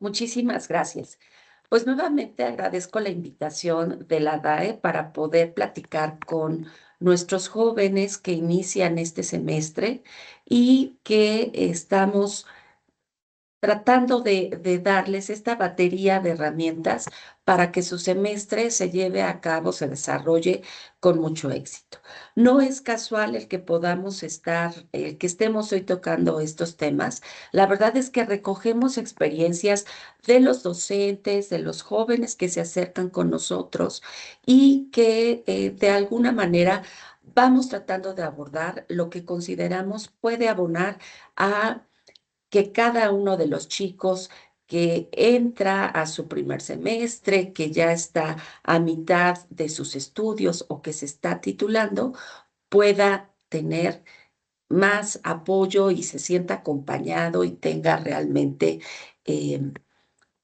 Muchísimas gracias. Pues nuevamente agradezco la invitación de la DAE para poder platicar con nuestros jóvenes que inician este semestre y que estamos tratando de darles esta batería de herramientas para que su semestre se lleve a cabo, se desarrolle con mucho éxito. No es casual el que estemos hoy tocando estos temas. La verdad es que recogemos experiencias de los docentes, de los jóvenes que se acercan con nosotros y que de alguna manera vamos tratando de abordar lo que consideramos puede abonar a que cada uno de los chicos que entra a su primer semestre, que ya está a mitad de sus estudios o que se está titulando, pueda tener más apoyo y se sienta acompañado y tenga realmente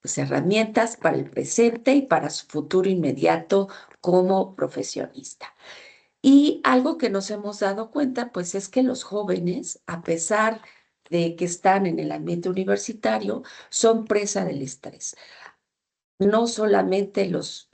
pues, herramientas para el presente y para su futuro inmediato como profesionista. Y algo que nos hemos dado cuenta, pues es que los jóvenes, a pesar de que están en el ambiente universitario, son presa del estrés. No solamente los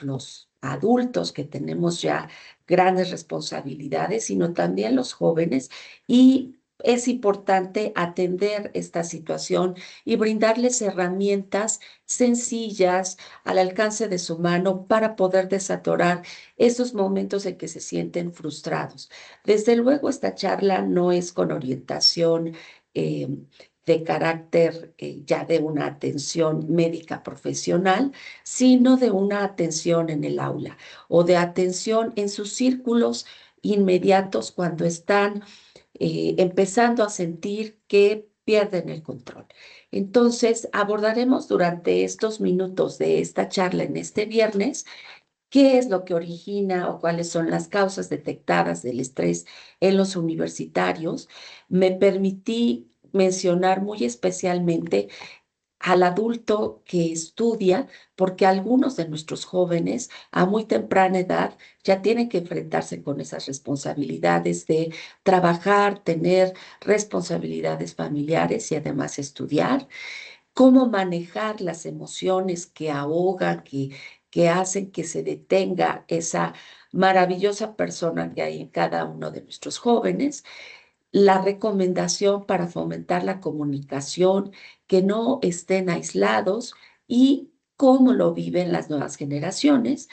adultos que tenemos ya grandes responsabilidades, sino también los jóvenes. Y es importante atender esta situación y brindarles herramientas sencillas al alcance de su mano para poder desatorar esos momentos en que se sienten frustrados. Desde luego, esta charla no es con orientación eh, de carácter ya de una atención médica profesional, sino de una atención en el aula o de atención en sus círculos inmediatos cuando están empezando a sentir que pierden el control. Entonces, abordaremos durante estos minutos de esta charla en este viernes qué es lo que origina o cuáles son las causas detectadas del estrés en los universitarios. Me permití mencionar muy especialmente al adulto que estudia, porque algunos de nuestros jóvenes a muy temprana edad ya tienen que enfrentarse con esas responsabilidades de trabajar, tener responsabilidades familiares y además estudiar, cómo manejar las emociones que ahogan, que hacen que se detenga esa maravillosa persona que hay en cada uno de nuestros jóvenes, la recomendación para fomentar la comunicación, que no estén aislados y cómo lo viven las nuevas generaciones.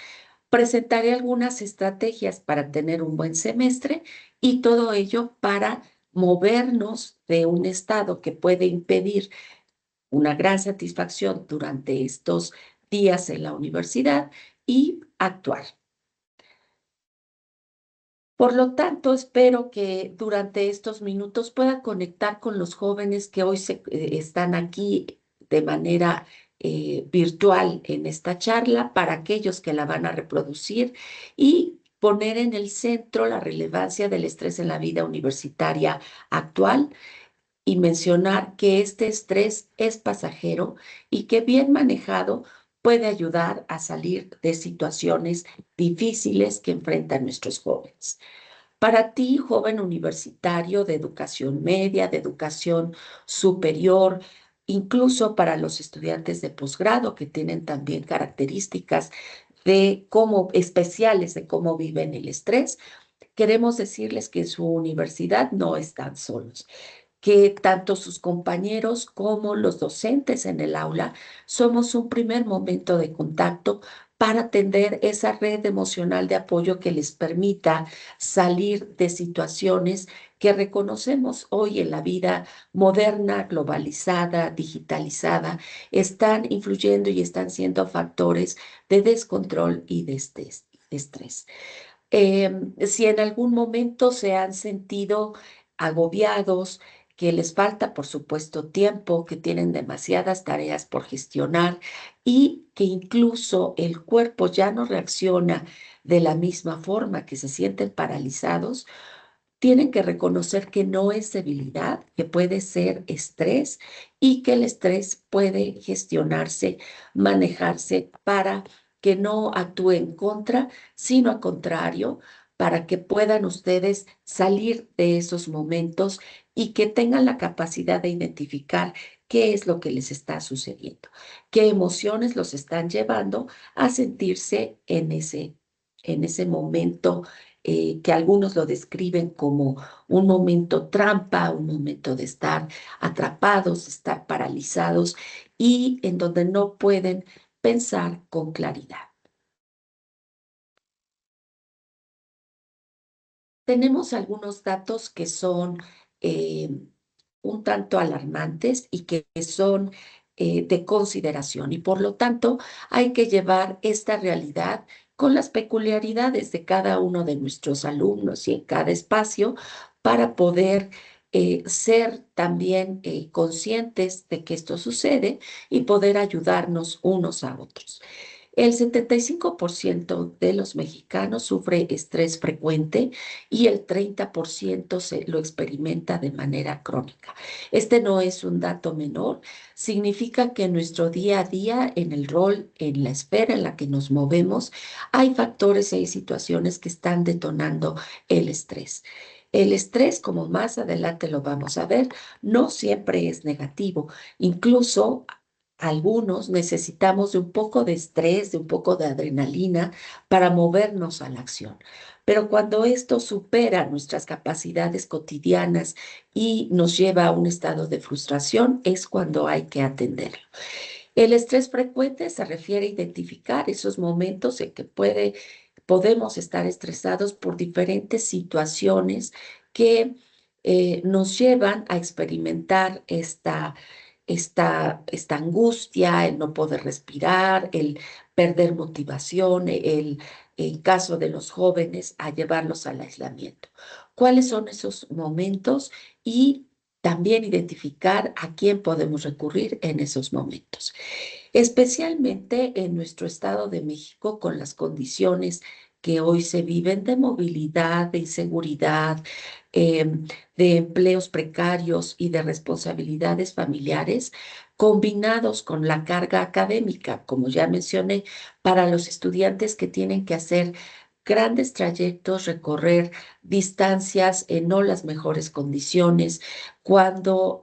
Presentaré algunas estrategias para tener un buen semestre y todo ello para movernos de un estado que puede impedir una gran satisfacción durante estos días en la universidad y actuar. Por lo tanto, espero que durante estos minutos pueda conectar con los jóvenes que hoy están aquí de manera virtual en esta charla, para aquellos que la van a reproducir y poner en el centro la relevancia del estrés en la vida universitaria actual y mencionar que este estrés es pasajero y que bien manejado puede ayudar a salir de situaciones difíciles que enfrentan nuestros jóvenes. Para ti, joven universitario de educación media, de educación superior, incluso para los estudiantes de posgrado que tienen también características de cómo especiales de cómo viven el estrés, queremos decirles que en su universidad no están solos, que tanto sus compañeros como los docentes en el aula somos un primer momento de contacto para atender esa red emocional de apoyo que les permita salir de situaciones que reconocemos hoy en la vida moderna, globalizada, digitalizada, están influyendo y están siendo factores de descontrol y de estrés. Si en algún momento se han sentido agobiados, que les falta, por supuesto, tiempo, que tienen demasiadas tareas por gestionar y que incluso el cuerpo ya no reacciona de la misma forma, que se sienten paralizados, tienen que reconocer que no es debilidad, que puede ser estrés y que el estrés puede gestionarse, manejarse para que no actúe en contra, sino al contrario, para que puedan ustedes salir de esos momentos y que tengan la capacidad de identificar qué es lo que les está sucediendo, qué emociones los están llevando a sentirse en ese momento que algunos lo describen como un momento trampa, un momento de estar atrapados, de estar paralizados y en donde no pueden pensar con claridad. Tenemos algunos datos que son eh, un tanto alarmantes y que son de consideración y por lo tanto hay que llevar esta realidad con las peculiaridades de cada uno de nuestros alumnos y en cada espacio para poder ser también conscientes de que esto sucede y poder ayudarnos unos a otros. El 75% de los mexicanos sufre estrés frecuente y el 30% lo experimenta de manera crónica. Este no es un dato menor, significa que en nuestro día a día, en el rol, en la esfera en la que nos movemos, hay factores y hay situaciones que están detonando el estrés. El estrés, como más adelante lo vamos a ver, no siempre es negativo. Incluso algunos necesitamos de un poco de estrés, de un poco de adrenalina para movernos a la acción. Pero cuando esto supera nuestras capacidades cotidianas y nos lleva a un estado de frustración, es cuando hay que atenderlo. El estrés frecuente se refiere a identificar esos momentos en que podemos estar estresados por diferentes situaciones que nos llevan a experimentar esta angustia, el no poder respirar, el perder motivación, en caso de los jóvenes, a llevarlos al aislamiento. ¿Cuáles son esos momentos? Y también identificar a quién podemos recurrir en esos momentos, especialmente en nuestro estado de México con las condiciones que hoy se viven de movilidad, de inseguridad, eh, de empleos precarios y de responsabilidades familiares, combinados con la carga académica, como ya mencioné, para los estudiantes que tienen que hacer grandes trayectos, recorrer distancias en no las mejores condiciones, cuando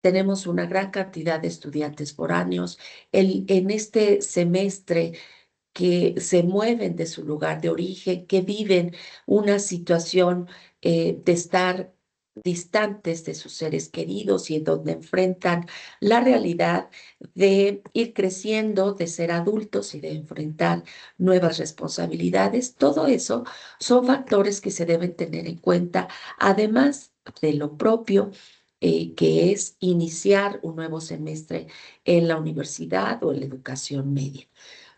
tenemos una gran cantidad de estudiantes foráneos. En este semestre que se mueven de su lugar de origen, que viven una situación de estar distantes de sus seres queridos y en donde enfrentan la realidad de ir creciendo, de ser adultos y de enfrentar nuevas responsabilidades. Todo eso son factores que se deben tener en cuenta, además de lo propio que es iniciar un nuevo semestre en la universidad o en la educación media.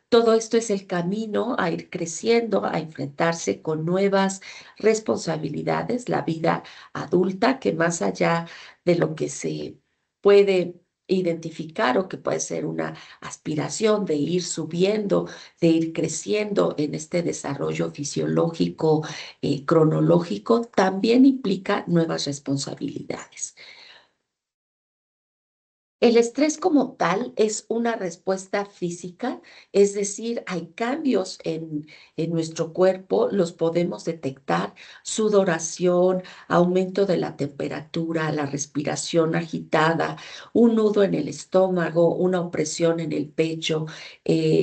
Todo esto es el camino a ir creciendo, a enfrentarse con nuevas responsabilidades, la vida adulta, que más allá de lo que se puede identificar o que puede ser una aspiración de ir subiendo, de ir creciendo en este desarrollo fisiológico, cronológico, también implica nuevas responsabilidades. El estrés como tal es una respuesta física, es decir, hay cambios en nuestro cuerpo, los podemos detectar, sudoración, aumento de la temperatura, la respiración agitada, un nudo en el estómago, una opresión en el pecho,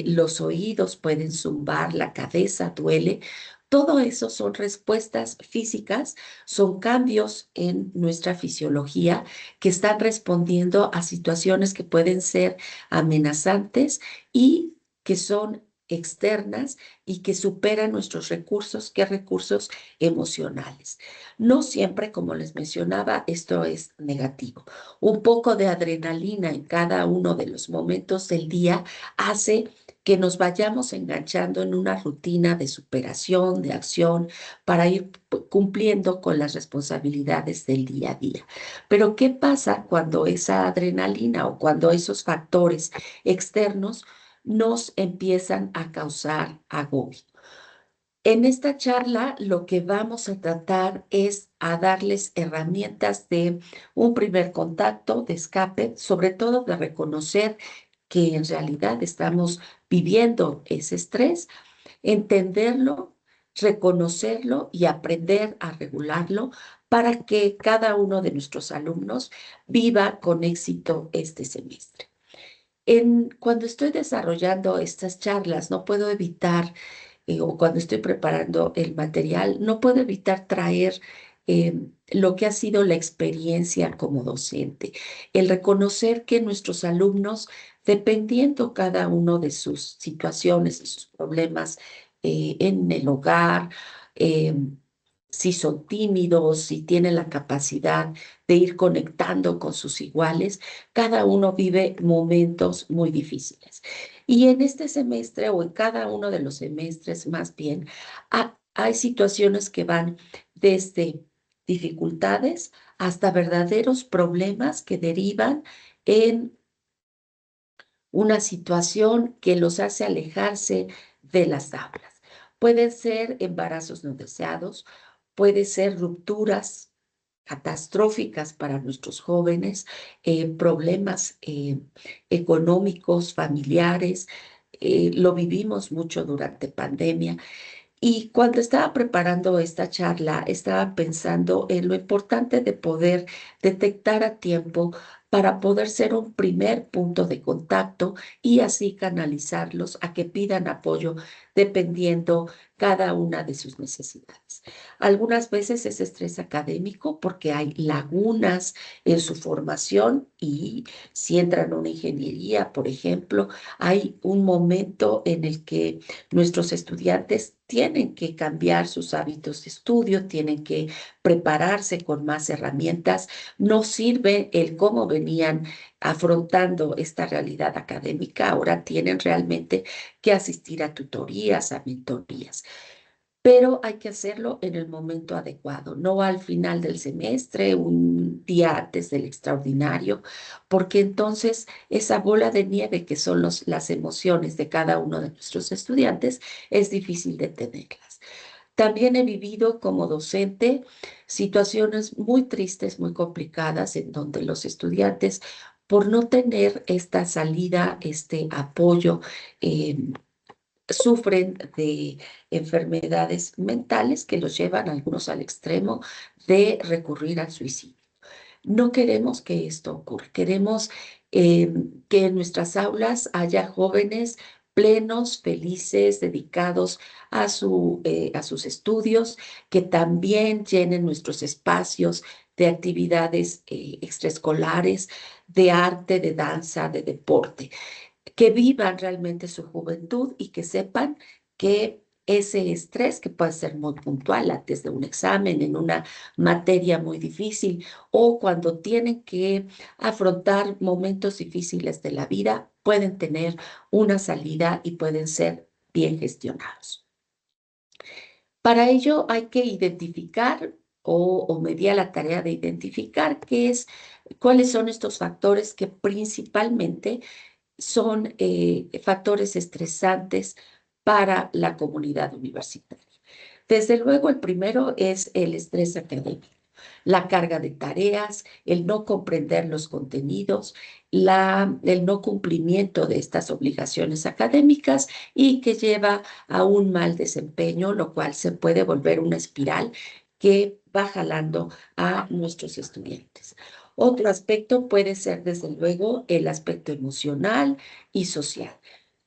los oídos pueden zumbar, la cabeza duele. Todo eso son respuestas físicas, son cambios en nuestra fisiología que están respondiendo a situaciones que pueden ser amenazantes y que son externas y que superan nuestros recursos, que recursos emocionales. No siempre, como les mencionaba, esto es negativo. Un poco de adrenalina en cada uno de los momentos del día hace que nos vayamos enganchando en una rutina de superación, de acción, para ir cumpliendo con las responsabilidades del día a día. Pero ¿qué pasa cuando esa adrenalina o cuando esos factores externos nos empiezan a causar agobio? En esta charla lo que vamos a tratar es a darles herramientas de un primer contacto, de escape, sobre todo de reconocer que en realidad estamos viviendo ese estrés, entenderlo, reconocerlo y aprender a regularlo para que cada uno de nuestros alumnos viva con éxito este semestre. Cuando estoy desarrollando estas charlas, no puedo evitar, o cuando estoy preparando el material, no puedo evitar traer lo que ha sido la experiencia como docente, el reconocer que nuestros alumnos, dependiendo cada uno de sus situaciones, de sus problemas en el hogar, eh, si son tímidos, si tienen la capacidad de ir conectando con sus iguales, cada uno vive momentos muy difíciles. Y en este semestre o en cada uno de los semestres más bien, hay situaciones que van desde dificultades hasta verdaderos problemas que derivan en una situación que los hace alejarse de las aulas. Pueden ser embarazos no deseados, puede ser rupturas catastróficas para nuestros jóvenes, problemas económicos, familiares. Lo vivimos mucho durante pandemia. Y cuando estaba preparando esta charla, estaba pensando en lo importante de poder detectar a tiempo para poder ser un primer punto de contacto y así canalizarlos a que pidan apoyo dependiendo cada una de sus necesidades. Algunas veces es estrés académico porque hay lagunas en su formación y si entran a una ingeniería, por ejemplo, hay un momento en el que nuestros estudiantes tienen que cambiar sus hábitos de estudio, tienen que prepararse con más herramientas. No sirve el cómo venían afrontando esta realidad académica, ahora tienen realmente que asistir a tutorías, a mentorías, pero hay que hacerlo en el momento adecuado, no al final del semestre, un día antes del extraordinario, porque entonces esa bola de nieve que son las emociones de cada uno de nuestros estudiantes es difícil de tenerlas. También he vivido como docente situaciones muy tristes, muy complicadas, en donde los estudiantes, por no tener esta salida, este apoyo, eh, sufren de enfermedades mentales que los llevan algunos al extremo de recurrir al suicidio. No queremos que esto ocurra, queremos que en nuestras aulas haya jóvenes plenos, felices, dedicados a sus estudios, que también llenen nuestros espacios de actividades extraescolares, de arte, de danza, de deporte, que vivan realmente su juventud y que sepan que ese estrés que puede ser muy puntual antes de un examen, en una materia muy difícil o cuando tienen que afrontar momentos difíciles de la vida, pueden tener una salida y pueden ser bien gestionados. Para ello hay que identificar o me di a la tarea de identificar cuáles son estos factores que principalmente son factores estresantes para la comunidad universitaria. Desde luego, el primero es el estrés académico, la carga de tareas, el no comprender los contenidos, el no cumplimiento de estas obligaciones académicas y que lleva a un mal desempeño, lo cual se puede volver una espiral que va jalando a nuestros estudiantes. Otro aspecto puede ser, desde luego, el aspecto emocional y social.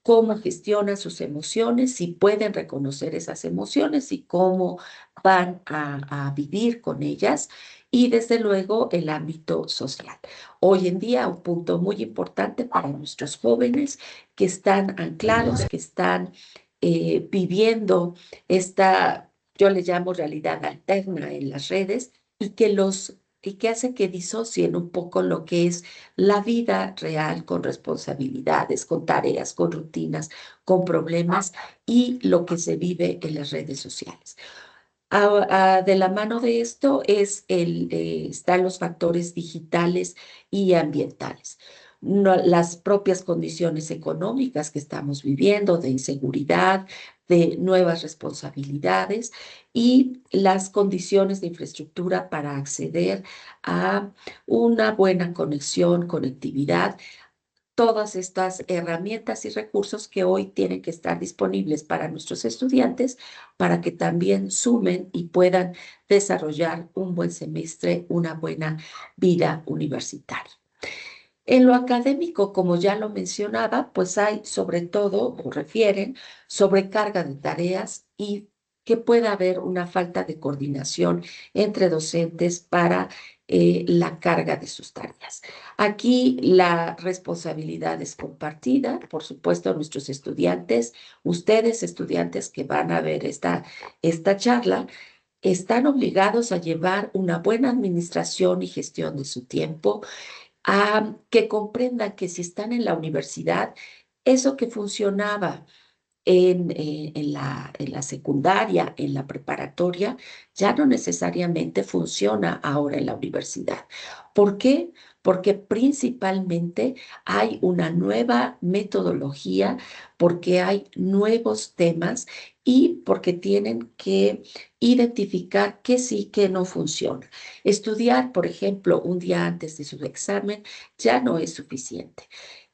Cómo gestionan sus emociones, si pueden reconocer esas emociones y cómo van a vivir con ellas. Y desde luego el ámbito social. Hoy en día un punto muy importante para nuestros jóvenes que están anclados, que están viviendo esta, yo le llamo realidad alterna en las redes y que hace que disocien un poco lo que es la vida real con responsabilidades, con tareas, con rutinas, con problemas y lo que se vive en las redes sociales. De la mano de esto están los factores digitales y ambientales. Las propias condiciones económicas que estamos viviendo, de inseguridad, de nuevas responsabilidades y las condiciones de infraestructura para acceder a una buena conexión, conectividad todas estas herramientas y recursos que hoy tienen que estar disponibles para nuestros estudiantes para que también sumen y puedan desarrollar un buen semestre, una buena vida universitaria. En lo académico, como ya lo mencionaba, pues hay sobre todo, o refieren, sobrecarga de tareas y que pueda haber una falta de coordinación entre docentes para la carga de sus tareas. Aquí la responsabilidad es compartida, por supuesto, nuestros estudiantes, ustedes estudiantes que van a ver esta charla, están obligados a llevar una buena administración y gestión de su tiempo, a que comprendan que si están en la universidad, eso que funcionaba en la secundaria, en la preparatoria, ya no necesariamente funciona ahora en la universidad. ¿Por qué? Porque principalmente hay una nueva metodología, porque hay nuevos temas y porque tienen que identificar qué sí, qué no funciona. Estudiar, por ejemplo, un día antes de su examen ya no es suficiente.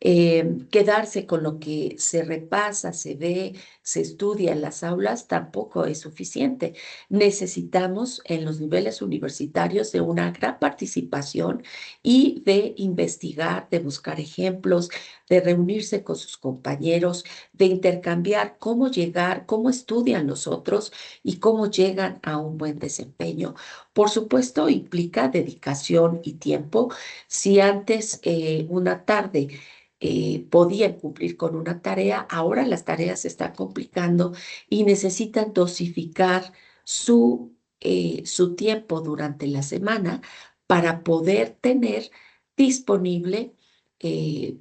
Quedarse con lo que se repasa, se ve, se estudia en las aulas tampoco es suficiente. Necesitamos en los niveles universitarios de una gran participación y de investigar, de buscar ejemplos, de reunirse con sus compañeros, de intercambiar cómo llegar, cómo estudian los otros y cómo llegan a un buen desempeño. Por supuesto, implica dedicación y tiempo. Si antes una tarde podían cumplir con una tarea, ahora las tareas se están complicando y necesitan dosificar su tiempo durante la semana para poder tener disponible,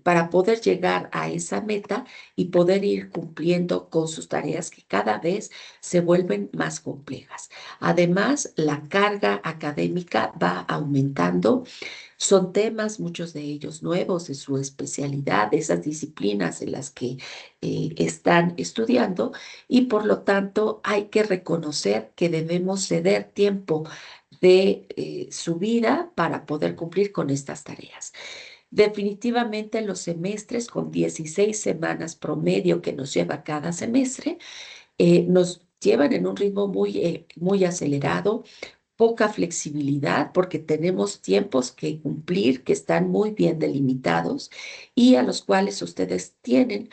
para poder llegar a esa meta y poder ir cumpliendo con sus tareas que cada vez se vuelven más complejas. Además, la carga académica va aumentando, son temas, muchos de ellos nuevos, de su especialidad, de esas disciplinas en las que están estudiando y por lo tanto hay que reconocer que debemos ceder tiempo de su vida para poder cumplir con estas tareas. Definitivamente los semestres con 16 semanas promedio que nos lleva cada semestre, nos llevan en un ritmo muy acelerado, poca flexibilidad porque tenemos tiempos que cumplir que están muy bien delimitados y a los cuales ustedes tienen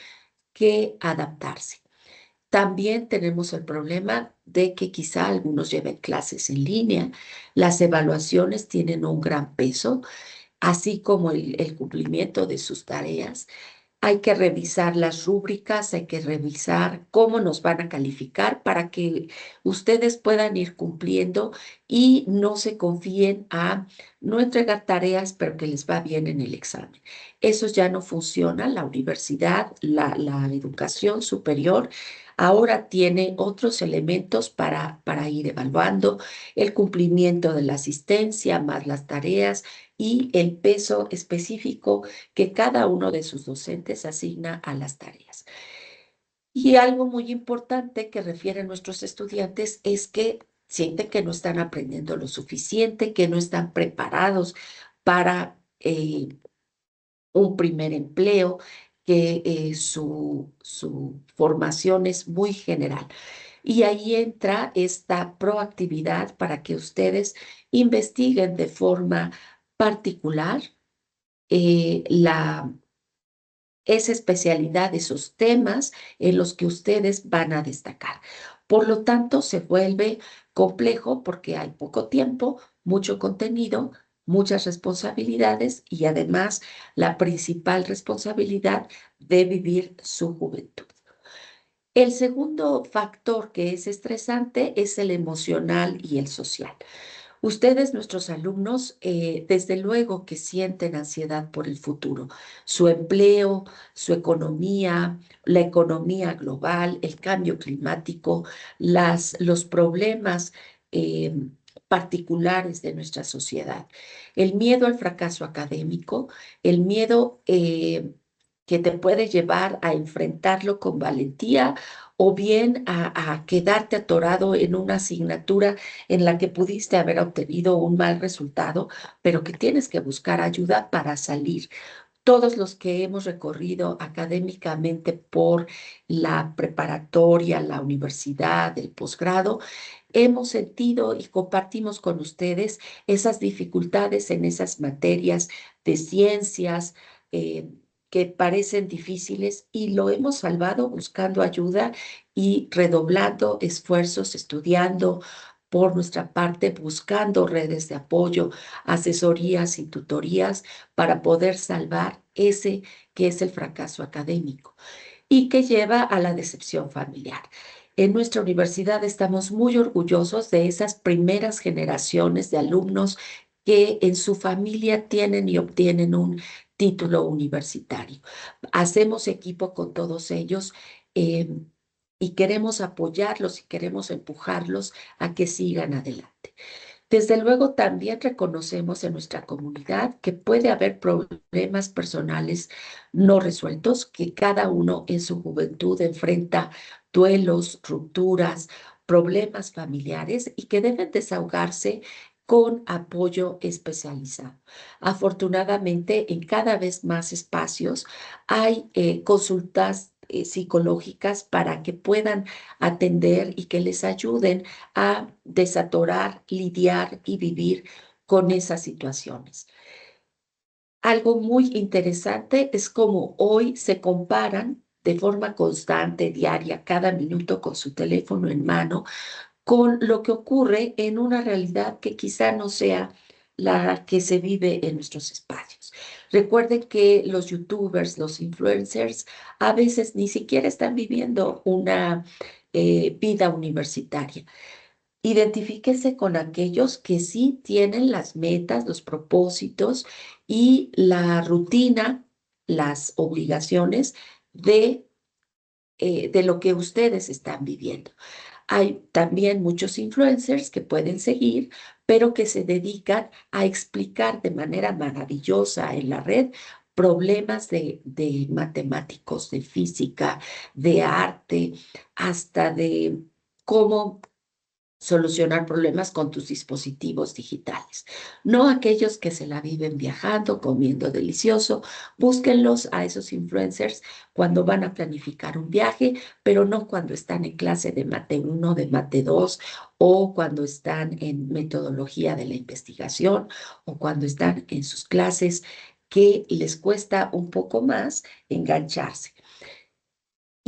que adaptarse. También tenemos el problema de que quizá algunos lleven clases en línea. Las evaluaciones tienen un gran peso, así como el cumplimiento de sus tareas. Hay que revisar las rúbricas, hay que revisar cómo nos van a calificar para que ustedes puedan ir cumpliendo y no se confíen a no entregar tareas, pero que les va bien en el examen. Eso ya no funciona. La universidad, la educación superior, ahora tiene otros elementos para ir evaluando el cumplimiento de la asistencia, más las tareas y el peso específico que cada uno de sus docentes asigna a las tareas. Y algo muy importante que refieren nuestros estudiantes es que sienten que no están aprendiendo lo suficiente, que no están preparados para un primer empleo, que su formación es muy general. Y ahí entra esta proactividad para que ustedes investiguen de forma particular esa especialidad, esos temas en los que ustedes van a destacar. Por lo tanto, se vuelve complejo porque hay poco tiempo, mucho contenido, muchas responsabilidades y además la principal responsabilidad de vivir su juventud. El segundo factor que es estresante es el emocional y el social. Ustedes, nuestros alumnos, desde luego que sienten ansiedad por el futuro, su empleo, su economía, la economía global, el cambio climático, los problemas eh, particulares de nuestra sociedad, el miedo al fracaso académico, el miedo que te puede llevar a enfrentarlo con valentía o bien a quedarte atorado en una asignatura en la que pudiste haber obtenido un mal resultado, pero que tienes que buscar ayuda para salir. todos los que hemos recorrido académicamente por la preparatoria, la universidad, el posgrado, hemos sentido y compartimos con ustedes esas dificultades en esas materias de ciencias eh, que parecen difíciles y lo hemos salvado buscando ayuda y redoblando esfuerzos, estudiando por nuestra parte, buscando redes de apoyo, asesorías y tutorías para poder salvar ese que es el fracaso académico y que lleva a la decepción familiar. En nuestra universidad estamos muy orgullosos de esas primeras generaciones de alumnos que en su familia tienen y obtienen un título universitario. Hacemos equipo con todos ellos eh, y queremos apoyarlos y queremos empujarlos a que sigan adelante. Desde luego, también reconocemos en nuestra comunidad que puede haber problemas personales no resueltos, que cada uno en su juventud enfrenta duelos, rupturas, problemas familiares y que deben desahogarse con apoyo especializado. Afortunadamente, en cada vez más espacios hay consultas psicológicas para que puedan atender y que les ayuden a desatorar, lidiar y vivir con esas situaciones. Algo muy interesante es cómo hoy se comparan de forma constante, diaria, cada minuto con su teléfono en mano, con lo que ocurre en una realidad que quizá no sea la que se vive en nuestros espacios. Recuerden que los youtubers, los influencers, a veces ni siquiera están viviendo una vida universitaria. Identifíquese con aquellos que sí tienen las metas, los propósitos y la rutina, las obligaciones de lo que ustedes están viviendo. Hay también muchos influencers que pueden seguir, pero que se dedican a explicar de manera maravillosa en la red problemas de matemáticos, de física, de arte, hasta de cómo solucionar problemas con tus dispositivos digitales. No aquellos que se la viven viajando, comiendo delicioso. Búsquenlos a esos influencers cuando van a planificar un viaje, pero no cuando están en clase de Mate 1, de Mate 2, o cuando están en metodología de la investigación, o cuando están en sus clases que les cuesta un poco más engancharse.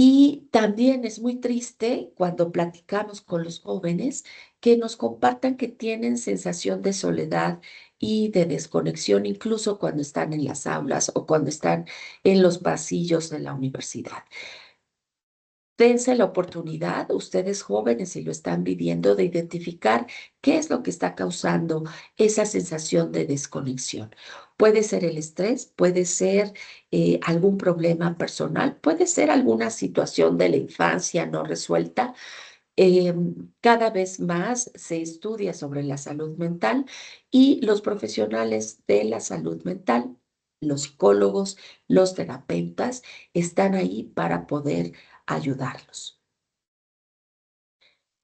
Y también es muy triste cuando platicamos con los jóvenes que nos compartan que tienen sensación de soledad y de desconexión, incluso cuando están en las aulas o cuando están en los pasillos de la universidad. Dense la oportunidad, ustedes jóvenes, si lo están viviendo, de identificar qué es lo que está causando esa sensación de desconexión. Puede ser el estrés, puede ser algún problema personal, puede ser alguna situación de la infancia no resuelta. Eh, Cada vez más se estudia sobre la salud mental y los profesionales de la salud mental, los psicólogos, los terapeutas, están ahí para poder ayudarlos.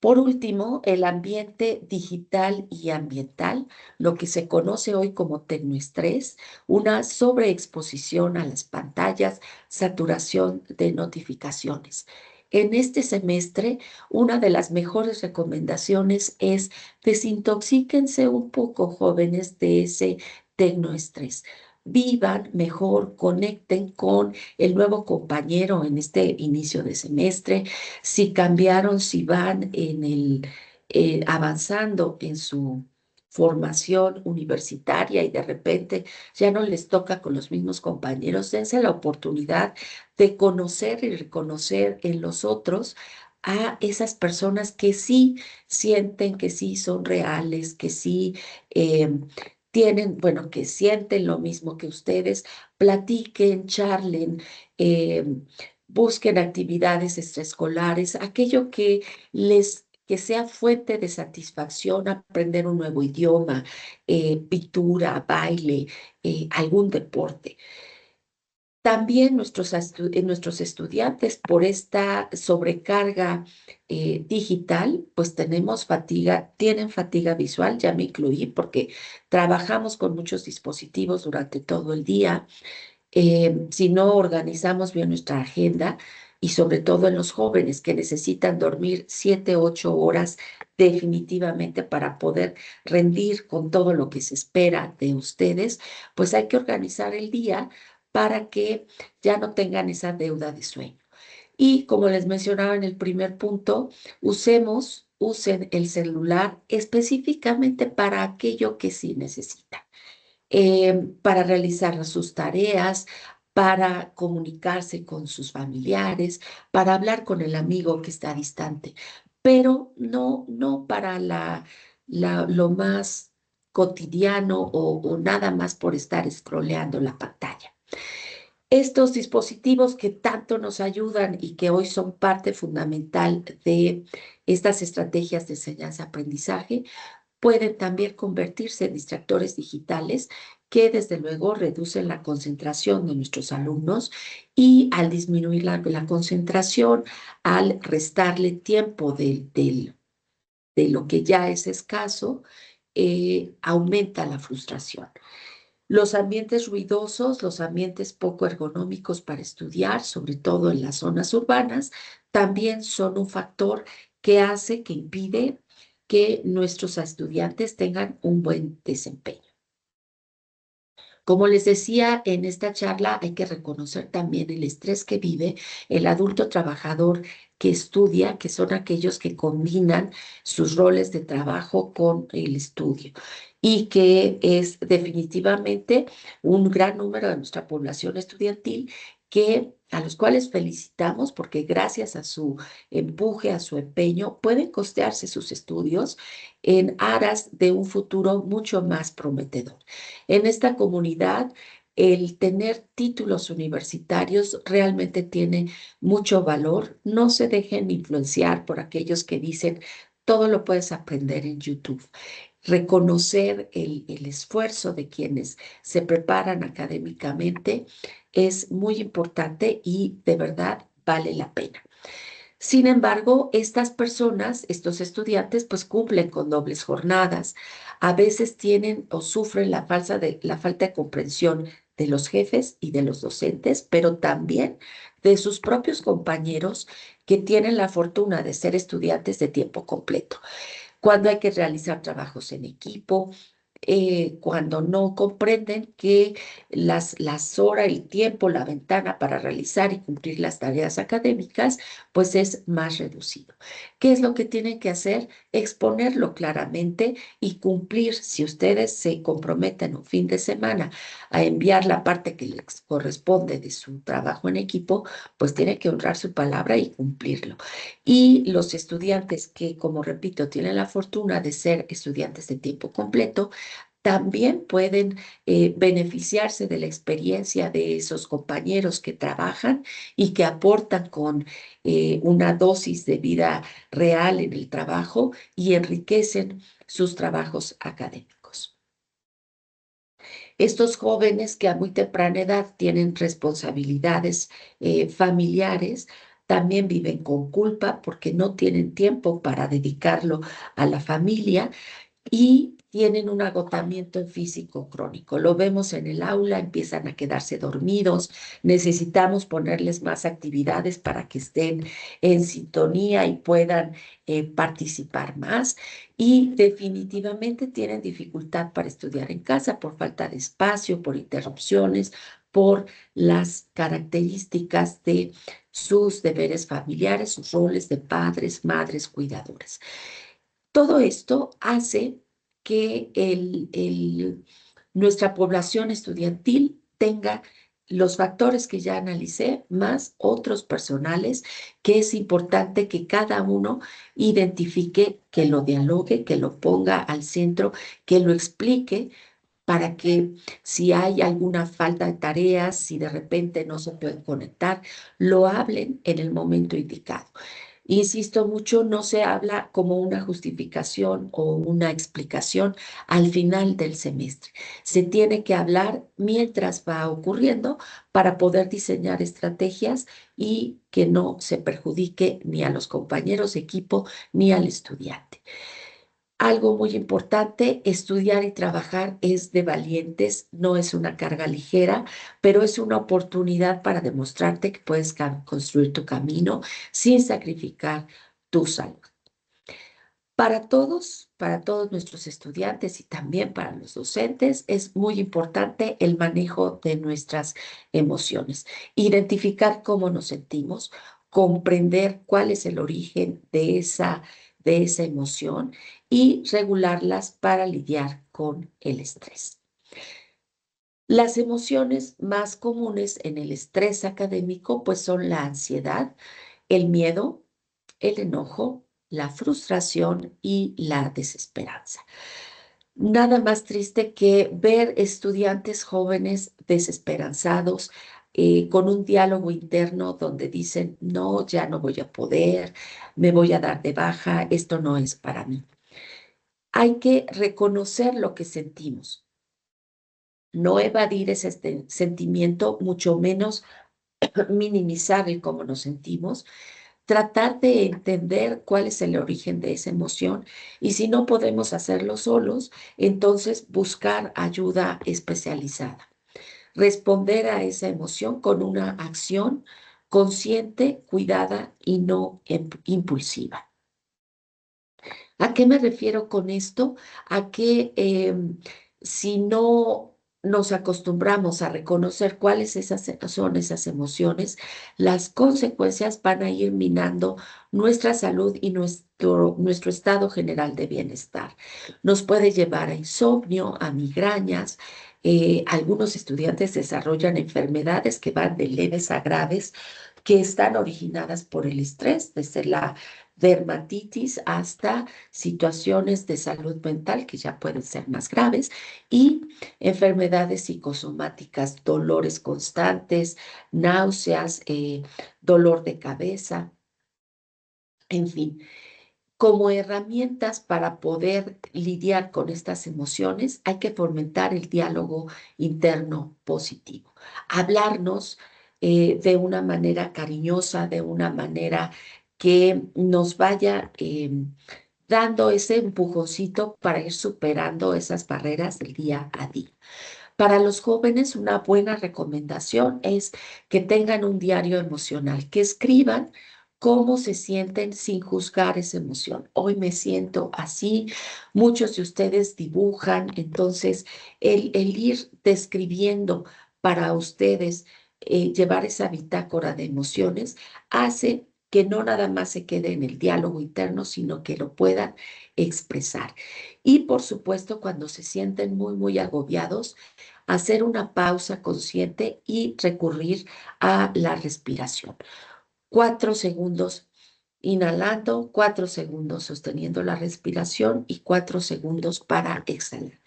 Por último, el ambiente digital y ambiental, lo que se conoce hoy como tecnoestrés, una sobreexposición a las pantallas, saturación de notificaciones. En este semestre, una de las mejores recomendaciones es desintoxíquense un poco, jóvenes, de ese tecnoestrés. Vivan mejor, conecten con el nuevo compañero en este inicio de semestre, si cambiaron, si van avanzando en su formación universitaria y de repente ya no les toca con los mismos compañeros, dense la oportunidad de conocer y reconocer en los otros a esas personas que sí sienten, que sí son reales, que sí eh, tienen, bueno, que sienten lo mismo que ustedes, platiquen, charlen, eh, busquen actividades extraescolares, aquello que sea fuente de satisfacción, aprender un nuevo idioma, pintura, baile, algún deporte. También nuestros estudiantes, por esta sobrecarga digital, pues tienen fatiga visual, ya me incluí porque trabajamos con muchos dispositivos durante todo el día. Si no organizamos bien nuestra agenda y sobre todo en los jóvenes que necesitan dormir 7, 8 horas definitivamente para poder rendir con todo lo que se espera de ustedes, pues hay que organizar el día para que ya no tengan esa deuda de sueño. Y como les mencionaba en el primer punto, usen el celular específicamente para aquello que sí necesitan, para realizar sus tareas, para comunicarse con sus familiares, para hablar con el amigo que está distante, pero no para lo más cotidiano o nada más por estar scrolleando la pantalla. Estos dispositivos que tanto nos ayudan y que hoy son parte fundamental de estas estrategias de enseñanza-aprendizaje pueden también convertirse en distractores digitales que desde luego reducen la concentración de nuestros alumnos y al disminuir la concentración, al restarle tiempo de lo que ya es escaso, aumenta la frustración. Los ambientes ruidosos, los ambientes poco ergonómicos para estudiar, sobre todo en las zonas urbanas, también son un factor que impide que nuestros estudiantes tengan un buen desempeño. Como les decía, en esta charla hay que reconocer también el estrés que vive el adulto trabajador que estudia, que son aquellos que combinan sus roles de trabajo con el estudio y que es definitivamente un gran número de nuestra población estudiantil a los cuales felicitamos porque gracias a su empuje, a su empeño, pueden costearse sus estudios en aras de un futuro mucho más prometedor. En esta comunidad, el tener títulos universitarios realmente tiene mucho valor. No se dejen influenciar por aquellos que dicen todo lo puedes aprender en YouTube. Reconocer el esfuerzo de quienes se preparan académicamente es muy importante y de verdad vale la pena. Sin embargo, estas personas, estos estudiantes, pues cumplen con dobles jornadas. A veces tienen o sufren la falta de comprensión de los jefes y de los docentes, pero también de sus propios compañeros que tienen la fortuna de ser estudiantes de tiempo completo cuando hay que realizar trabajos en equipo, cuando no comprenden que las horas, el tiempo, la ventana para realizar y cumplir las tareas académicas, pues es más reducido. ¿Qué es lo que tienen que hacer? Exponerlo claramente y cumplir. Si ustedes se comprometen un fin de semana a enviar la parte que les corresponde de su trabajo en equipo, pues tienen que honrar su palabra y cumplirlo. Y los estudiantes que, como repito, tienen la fortuna de ser estudiantes de tiempo completo, también pueden beneficiarse de la experiencia de esos compañeros que trabajan y que aportan con una dosis de vida real en el trabajo y enriquecen sus trabajos académicos. Estos jóvenes que a muy temprana edad tienen responsabilidades familiares, también viven con culpa porque no tienen tiempo para dedicarlo a la familia y tienen un agotamiento físico crónico. Lo vemos en el aula, empiezan a quedarse dormidos, necesitamos ponerles más actividades para que estén en sintonía y puedan participar más y definitivamente tienen dificultad para estudiar en casa por falta de espacio, por interrupciones, por las características de sus deberes familiares, sus roles de padres, madres, cuidadores. Todo esto hace que nuestra población estudiantil tenga los factores que ya analicé, más otros personales, que es importante que cada uno identifique, que lo dialogue, que lo ponga al centro, que lo explique para que si hay alguna falta de tareas, si de repente no se pueden conectar, lo hablen en el momento indicado. Insisto mucho, no se habla como una justificación o una explicación al final del semestre. Se tiene que hablar mientras va ocurriendo para poder diseñar estrategias y que no se perjudique ni a los compañeros de equipo ni al estudiante. Algo muy importante, estudiar y trabajar es de valientes, no es una carga ligera, pero es una oportunidad para demostrarte que puedes construir tu camino sin sacrificar tu salud. Para todos nuestros estudiantes y también para los docentes, es muy importante el manejo de nuestras emociones, identificar cómo nos sentimos, comprender cuál es el origen de esa emoción y regularlas para lidiar con el estrés. Las emociones más comunes en el estrés académico pues son la ansiedad, el miedo, el enojo, la frustración y la desesperanza. Nada más triste que ver estudiantes jóvenes desesperanzados, con un diálogo interno donde dicen, no, ya no voy a poder, me voy a dar de baja, esto no es para mí. Hay que reconocer lo que sentimos, no evadir ese sentimiento, mucho menos minimizar el cómo nos sentimos, tratar de entender cuál es el origen de esa emoción y si no podemos hacerlo solos, entonces buscar ayuda especializada. Responder a esa emoción con una acción consciente, cuidada y no impulsiva. ¿A qué me refiero con esto? A que si no nos acostumbramos a reconocer cuáles son esas emociones, las consecuencias van a ir minando nuestra salud y nuestro estado general de bienestar. Nos puede llevar a insomnio, a migrañas. Algunos estudiantes desarrollan enfermedades que van de leves a graves, que están originadas por el estrés, desde la dermatitis hasta situaciones de salud mental que ya pueden ser más graves y enfermedades psicosomáticas, dolores constantes, náuseas, dolor de cabeza, en fin. Como herramientas para poder lidiar con estas emociones, hay que fomentar el diálogo interno positivo. Hablarnos de una manera cariñosa, de una manera que nos vaya dando ese empujoncito para ir superando esas barreras del día a día. Para los jóvenes, una buena recomendación es que tengan un diario emocional, que escriban cómo se sienten sin juzgar esa emoción. Hoy me siento así, muchos de ustedes dibujan, entonces el ir describiendo para ustedes, llevar esa bitácora de emociones, hace que no nada más se quede en el diálogo interno, sino que lo puedan expresar. Y por supuesto, cuando se sienten muy, muy agobiados, hacer una pausa consciente y recurrir a la respiración. 4 segundos inhalando, 4 segundos sosteniendo la respiración y 4 segundos para exhalar.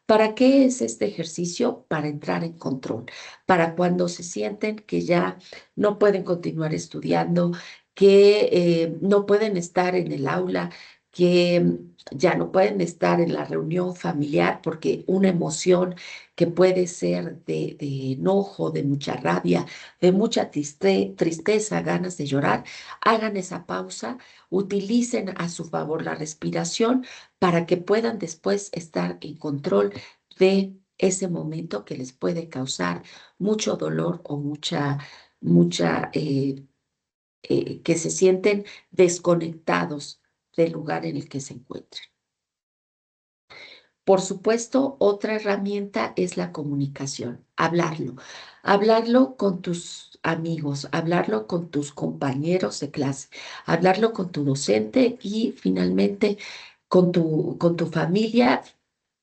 ¿Para qué es este ejercicio? Para entrar en control, para cuando se sienten que ya no pueden continuar estudiando, que no pueden estar en el aula, que ya no pueden estar en la reunión familiar porque una emoción que puede ser de enojo, de mucha rabia, de mucha tristeza, ganas de llorar, hagan esa pausa, utilicen a su favor la respiración para que puedan después estar en control de ese momento que les puede causar mucho dolor o que se sienten desconectados del lugar en el que se encuentran. Por supuesto, otra herramienta es la comunicación, hablarlo. Hablarlo con tus amigos, hablarlo con tus compañeros de clase, hablarlo con tu docente y finalmente con tu familia,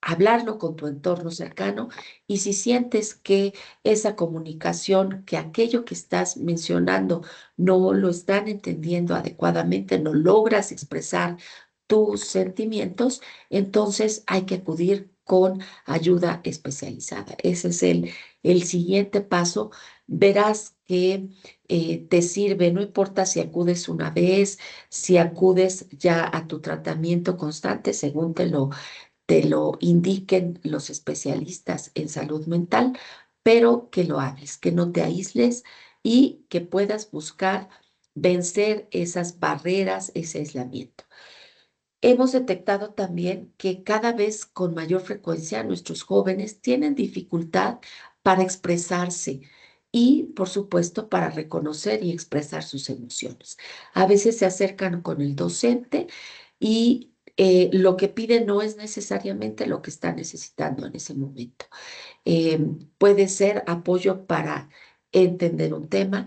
hablarlo con tu entorno cercano. Y si sientes que esa comunicación, que aquello que estás mencionando no lo están entendiendo adecuadamente, no logras expresar tus sentimientos, entonces hay que acudir con ayuda especializada. Ese es el siguiente paso. Verás que te sirve, no importa si acudes una vez, si acudes ya a tu tratamiento constante, según te lo indiquen los especialistas en salud mental, pero que lo hagas, que no te aísles y que puedas buscar vencer esas barreras, ese aislamiento. Hemos detectado también que cada vez con mayor frecuencia nuestros jóvenes tienen dificultad para expresarse y, por supuesto, para reconocer y expresar sus emociones. A veces se acercan con el docente y lo que piden no es necesariamente lo que están necesitando en ese momento. Puede ser apoyo para entender un tema,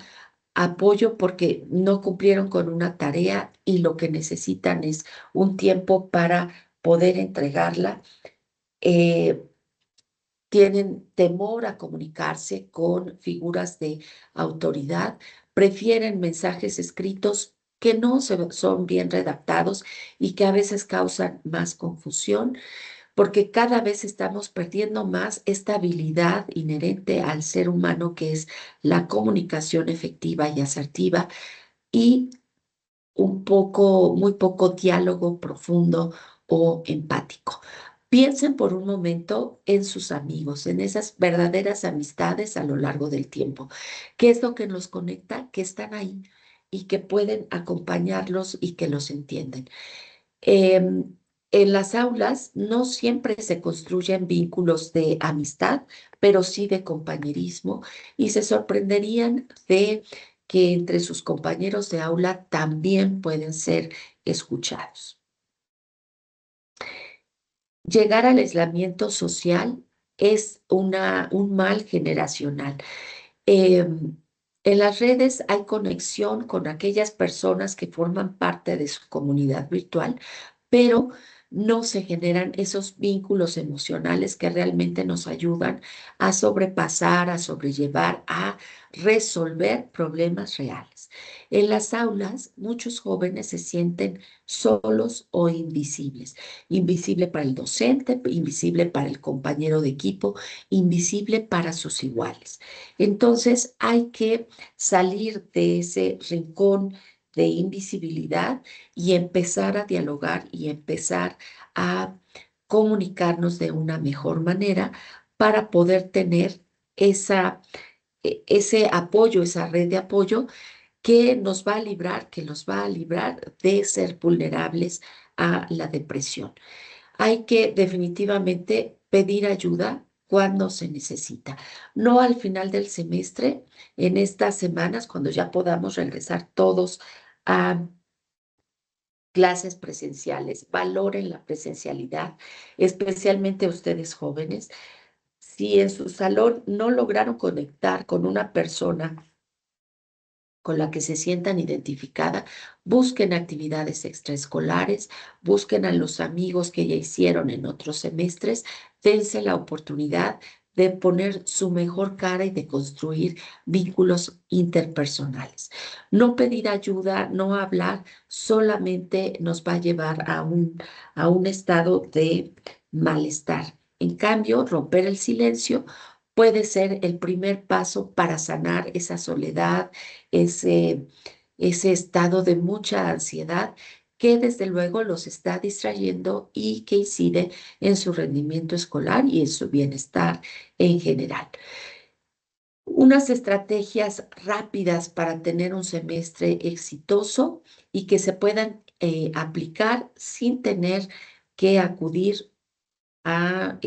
apoyo porque no cumplieron con una tarea y lo que necesitan es un tiempo para poder entregarla. Eh, Tienen temor a comunicarse con figuras de autoridad, prefieren mensajes escritos que no son bien redactados y que a veces causan más confusión porque cada vez estamos perdiendo más esta habilidad inherente al ser humano que es la comunicación efectiva y asertiva y muy poco diálogo profundo o empático. Piensen por un momento en sus amigos, en esas verdaderas amistades a lo largo del tiempo. ¿Qué es lo que nos conecta? Que están ahí y que pueden acompañarlos y que los entienden. Em, en las aulas no siempre se construyen vínculos de amistad, pero sí de compañerismo y se sorprenderían de que entre sus compañeros de aula también pueden ser escuchados. Llegar al aislamiento social es un mal generacional. Em, en las redes hay conexión con aquellas personas que forman parte de su comunidad virtual, pero no se generan esos vínculos emocionales que realmente nos ayudan a sobrepasar, a sobrellevar, a resolver problemas reales. En las aulas, muchos jóvenes se sienten solos o invisibles. Invisible para el docente, invisible para el compañero de equipo, invisible para sus iguales. Entonces hay que salir de ese rincón de invisibilidad y empezar a dialogar y empezar a comunicarnos de una mejor manera para poder tener ese apoyo, esa red de apoyo que nos va a librar de ser vulnerables a la depresión. Hay que definitivamente pedir ayuda cuando se necesita. No al final del semestre, en estas semanas, cuando ya podamos regresar todos a clases presenciales. Valoren la presencialidad, especialmente ustedes jóvenes. Si en su salón no lograron conectar con una persona con la que se sientan identificada, busquen actividades extraescolares, busquen a los amigos que ya hicieron en otros semestres, dense la oportunidad de poner su mejor cara y de construir vínculos interpersonales. No pedir ayuda, no hablar, solamente nos va a llevar a un estado de malestar. En cambio, romper el silencio puede ser el primer paso para sanar esa soledad, ese, ese estado de mucha ansiedad que desde luego los está distrayendo y que incide en su rendimiento escolar y en su bienestar en general. Unas estrategias rápidas para tener un semestre exitoso y que se puedan aplicar sin tener que acudir a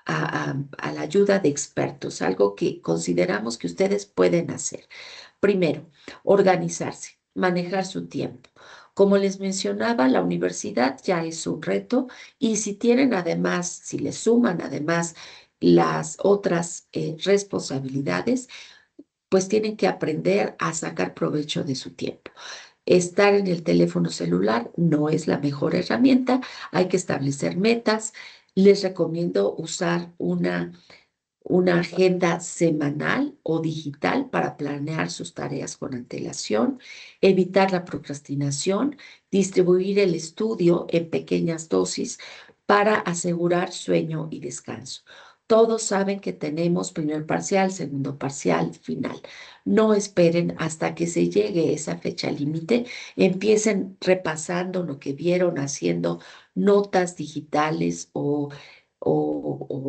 a la ayuda de expertos, algo que consideramos que ustedes pueden hacer. Primero, organizarse, manejar su tiempo. Como les mencionaba, la universidad ya es un reto y si tienen además, si le suman además las otras responsabilidades, pues tienen que aprender a sacar provecho de su tiempo. Estar en el teléfono celular no es la mejor herramienta, hay que establecer metas. Les recomiendo usar una agenda semanal o digital para planear sus tareas con antelación, evitar la procrastinación, distribuir el estudio en pequeñas dosis para asegurar sueño y descanso. Todos saben que tenemos primer parcial, segundo parcial, final. No esperen hasta que se llegue esa fecha límite. Empiecen repasando lo que vieron, haciendo notas digitales o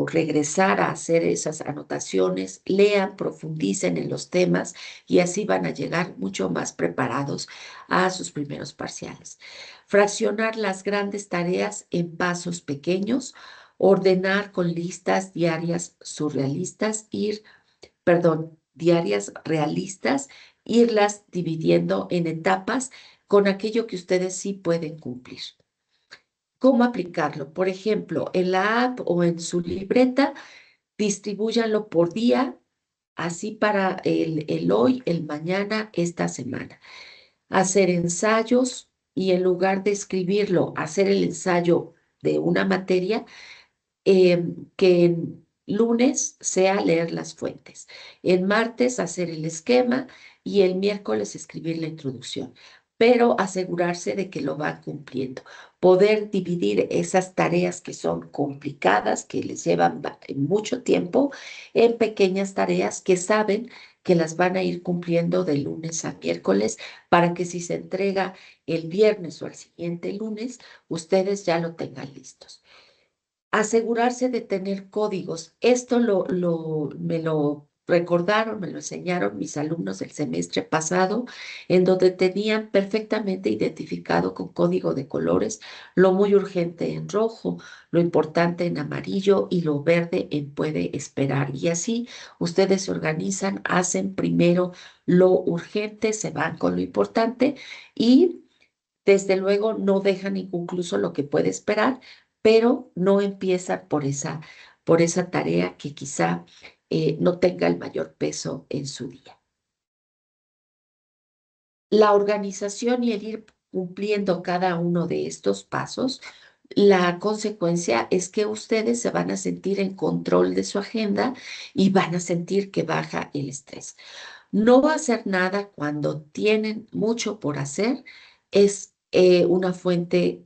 regresar a hacer esas anotaciones, lean, profundicen en los temas y así van a llegar mucho más preparados a sus primeros parciales. fraccionar las grandes tareas en pasos pequeños, ordenar con listas diarias surrealistas, diarias realistas, irlas dividiendo en etapas con aquello que ustedes sí pueden cumplir. ¿Cómo aplicarlo? Por ejemplo, en la app o en su libreta, distribúyanlo por día, así para el hoy, el mañana, esta semana. Hacer ensayos y en lugar de escribirlo, hacer el ensayo de una materia, que en lunes sea leer las fuentes, en martes hacer el esquema y el miércoles escribir la introducción, pero asegurarse de que lo van cumpliendo. Poder dividir esas tareas que son complicadas, que les llevan mucho tiempo, en pequeñas tareas que saben que las van a ir cumpliendo de lunes a miércoles para que si se entrega el viernes o el siguiente lunes, ustedes ya lo tengan listos. Asegurarse de tener códigos. Esto me lo recordaron, me lo enseñaron mis alumnos del semestre pasado, en donde tenían perfectamente identificado con código de colores lo muy urgente en rojo, lo importante en amarillo y lo verde en puede esperar. Y así ustedes se organizan, hacen primero lo urgente, se van con lo importante y desde luego no dejan inconcluso lo que puede esperar, pero no empieza por esa tarea que quizá no tenga el mayor peso en su día. La organización y el ir cumpliendo cada uno de estos pasos, la consecuencia es que ustedes se van a sentir en control de su agenda y van a sentir que baja el estrés. No hacer nada cuando tienen mucho por hacer es una fuente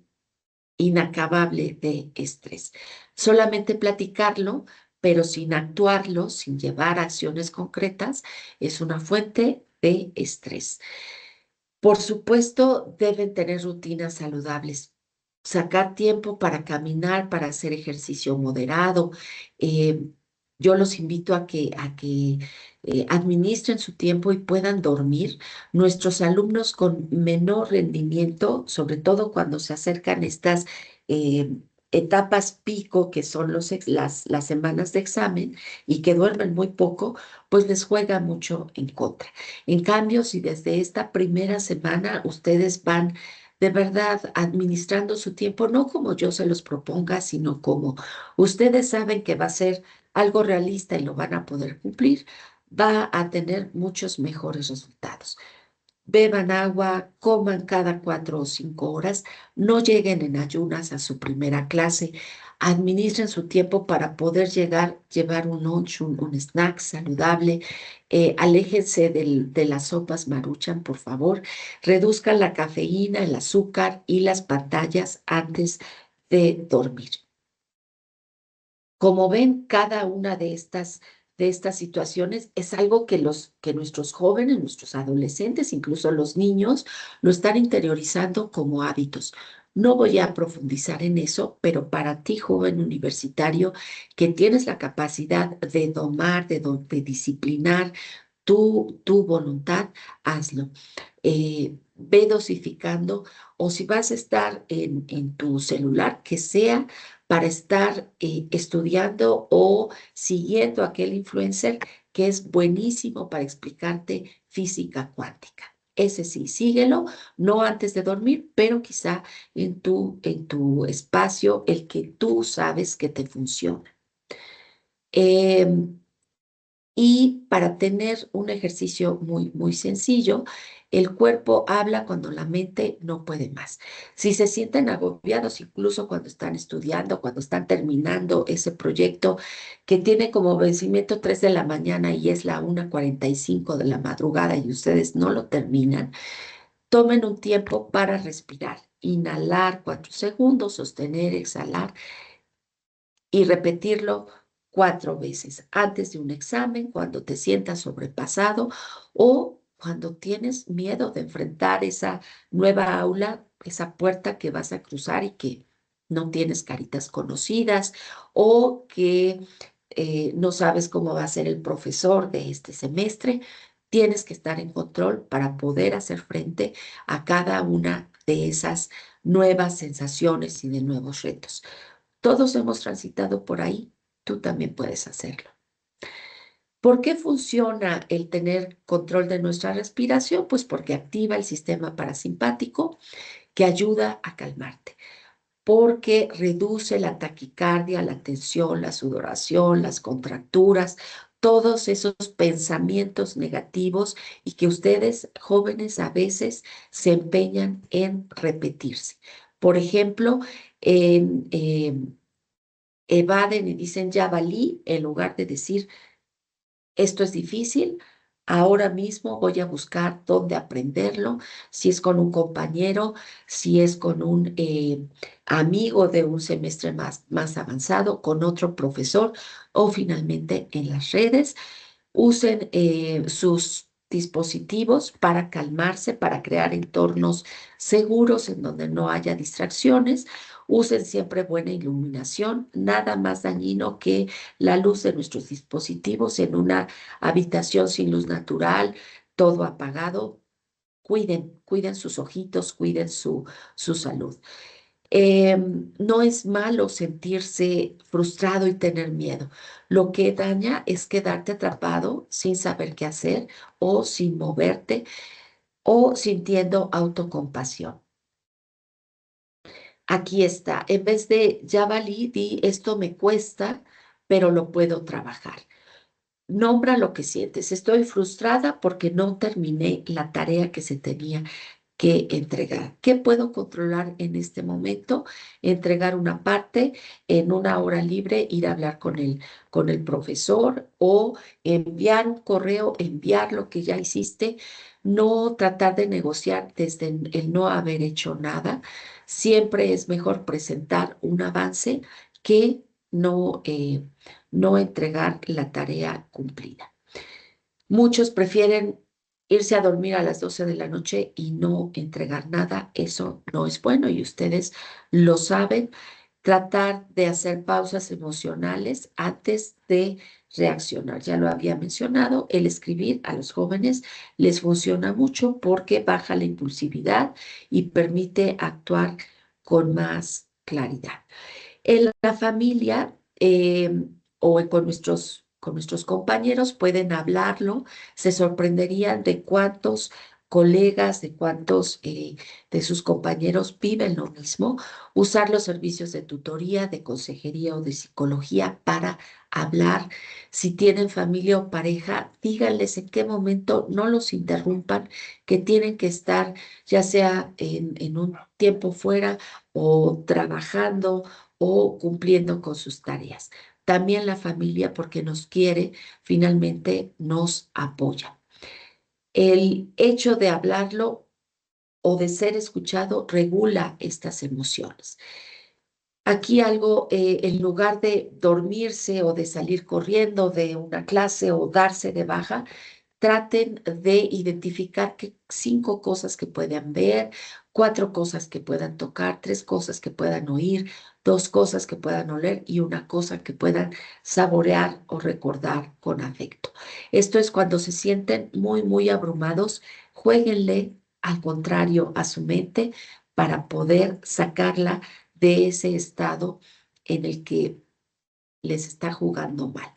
inacabable de estrés. Solamente platicarlo, pero sin actuarlo, sin llevar acciones concretas, es una fuente de estrés. Por supuesto, deben tener rutinas saludables. Sacar tiempo para caminar, para hacer ejercicio moderado. Eh, yo los invito a que administren su tiempo y puedan dormir. Nuestros alumnos con menor rendimiento, sobre todo cuando se acercan estas eh, etapas pico, que son las semanas de examen, y que duermen muy poco, pues les juega mucho en contra. En cambio, si desde esta primera semana ustedes van de verdad administrando su tiempo, no como yo se los proponga, sino como ustedes saben que va a ser algo realista y lo van a poder cumplir, va a tener muchos mejores resultados. Beban agua, coman cada 4 o 5 horas, no lleguen en ayunas a su primera clase, administren su tiempo para poder llevar un lunch, un snack saludable, aléjense de las sopas Maruchan, por favor, reduzcan la cafeína, el azúcar y las pantallas antes de dormir. Como ven, cada una de estas situaciones es algo que nuestros jóvenes, nuestros adolescentes, incluso los niños, lo están interiorizando como hábitos. No voy a profundizar en eso, pero para ti, joven universitario, que tienes la capacidad de domar, de disciplinar tu voluntad, hazlo. Ve dosificando, o si vas a estar en tu celular, que sea para estar estudiando o siguiendo a aquel influencer que es buenísimo para explicarte física cuántica. Ese sí, síguelo, no antes de dormir, pero quizá en tu espacio, el que tú sabes que te funciona. Em, y para tener un ejercicio muy, muy sencillo, el cuerpo habla cuando la mente no puede más. Si se sienten agobiados, incluso cuando están estudiando, cuando están terminando ese proyecto que tiene como vencimiento 3 de la mañana y es la 1:45 de la madrugada y ustedes no lo terminan, tomen un tiempo para respirar. Inhalar 4 segundos, sostener, exhalar y repetirlo 4 veces antes de un examen, cuando te sientas sobrepasado o cuando tienes miedo de enfrentar esa nueva aula, esa puerta que vas a cruzar y que no tienes caritas conocidas o que no sabes cómo va a ser el profesor de este semestre. Tienes que estar en control para poder hacer frente a cada una de esas nuevas sensaciones y de nuevos retos. Todos hemos transitado por ahí, tú también puedes hacerlo. ¿Por qué funciona el tener control de nuestra respiración? Pues porque activa el sistema parasimpático que ayuda a calmarte, porque reduce la taquicardia, la tensión, la sudoración, las contracturas, todos esos pensamientos negativos y que ustedes, jóvenes, a veces se empeñan en repetirse. Por ejemplo, evaden y dicen ya valí en lugar de decir esto es difícil, ahora mismo voy a buscar dónde aprenderlo, si es con un compañero, si es con un amigo de un semestre más avanzado, con otro profesor o finalmente en las redes. Usen sus dispositivos para calmarse, para crear entornos seguros en donde no haya distracciones. Usen siempre buena iluminación, nada más dañino que la luz de nuestros dispositivos en una habitación sin luz natural, todo apagado. Cuiden sus ojitos, cuiden su salud. No es malo sentirse frustrado y tener miedo. Lo que daña es quedarte atrapado sin saber qué hacer o sin moverte o sintiendo autocompasión. Aquí está, en vez de ya valí, di esto me cuesta, pero lo puedo trabajar. Nombra lo que sientes. Estoy frustrada porque no terminé la tarea que se tenía que entregar. ¿Qué puedo controlar en este momento? Entregar una parte en una hora libre, ir a hablar con el profesor o enviar un correo, enviar lo que ya hiciste, no tratar de negociar desde el no haber hecho nada. Siempre es mejor presentar un avance que no entregar la tarea cumplida. Muchos prefieren irse a dormir a las 12 de la noche y no entregar nada. Eso no es bueno y ustedes lo saben. Tratar de hacer pausas emocionales antes de reaccionar. Ya lo había mencionado, el escribir a los jóvenes les funciona mucho porque baja la impulsividad y permite actuar con más claridad. En la familia o con nuestros compañeros pueden hablarlo, se sorprenderían de cuántos colegas, de cuántos de sus compañeros viven lo mismo, usar los servicios de tutoría, de consejería o de psicología para hablar. Si tienen familia o pareja, díganles en qué momento no los interrumpan, que tienen que estar ya sea en un tiempo fuera o trabajando o cumpliendo con sus tareas. También la familia, porque nos quiere, finalmente nos apoya. El hecho de hablarlo o de ser escuchado regula estas emociones. Aquí algo, en lugar de dormirse o de salir corriendo de una clase o darse de baja, traten de identificar 5 cosas que puedan ver, 4 cosas que puedan tocar, 3 cosas que puedan oír, 2 cosas que puedan oler y una cosa que puedan saborear o recordar con afecto. Esto es cuando se sienten muy abrumados, jueguenle al contrario a su mente para poder sacarla de ese estado en el que les está jugando mal.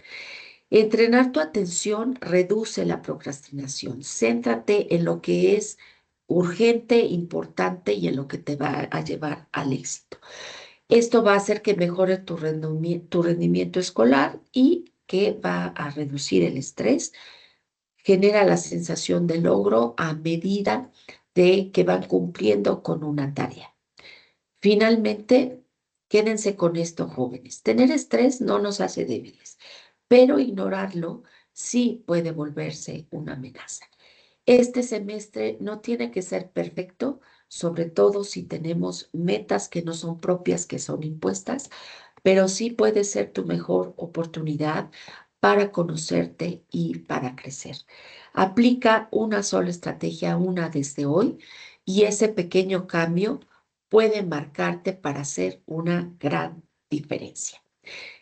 Entrenar tu atención reduce la procrastinación. Céntrate en lo que es urgente, importante y en lo que te va a llevar al éxito. Esto va a hacer que mejore tu rendimiento escolar y que va a reducir el estrés. Genera la sensación de logro a medida de que van cumpliendo con una tarea. Finalmente, quédense con esto, jóvenes. Tener estrés no nos hace débiles, pero ignorarlo sí puede volverse una amenaza. Este semestre no tiene que ser perfecto, sobre todo si tenemos metas que no son propias, que son impuestas, pero sí puede ser tu mejor oportunidad para conocerte y para crecer. Aplica una sola estrategia, una desde hoy, y ese pequeño cambio puede marcarte para hacer una gran diferencia.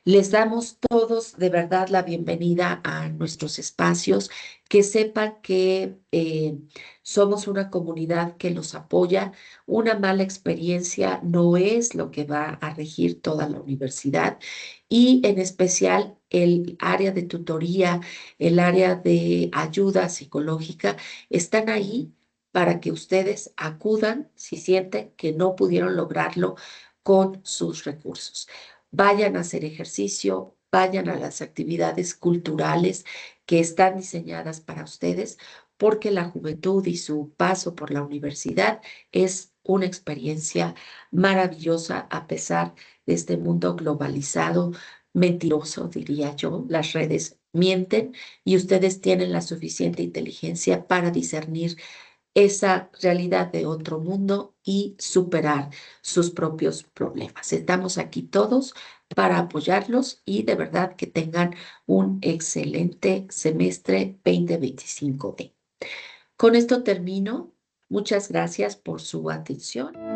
Les damos todos de verdad la bienvenida a nuestros espacios, que sepan que somos una comunidad que los apoya. Una mala experiencia no es lo que va a regir toda la universidad y en especial el área de tutoría, el área de ayuda psicológica, están ahí para que ustedes acudan si sienten que no pudieron lograrlo con sus recursos. Vayan a hacer ejercicio, vayan a las actividades culturales que están diseñadas para ustedes, porque la juventud y su paso por la universidad es una experiencia maravillosa a pesar de este mundo globalizado, mentiroso, diría yo. Las redes mienten y ustedes tienen la suficiente inteligencia para discernir esa realidad de otro mundo y superar sus propios problemas. Estamos aquí todos para apoyarlos y de verdad que tengan un excelente semestre 2025D. Con esto termino. Muchas gracias por su atención.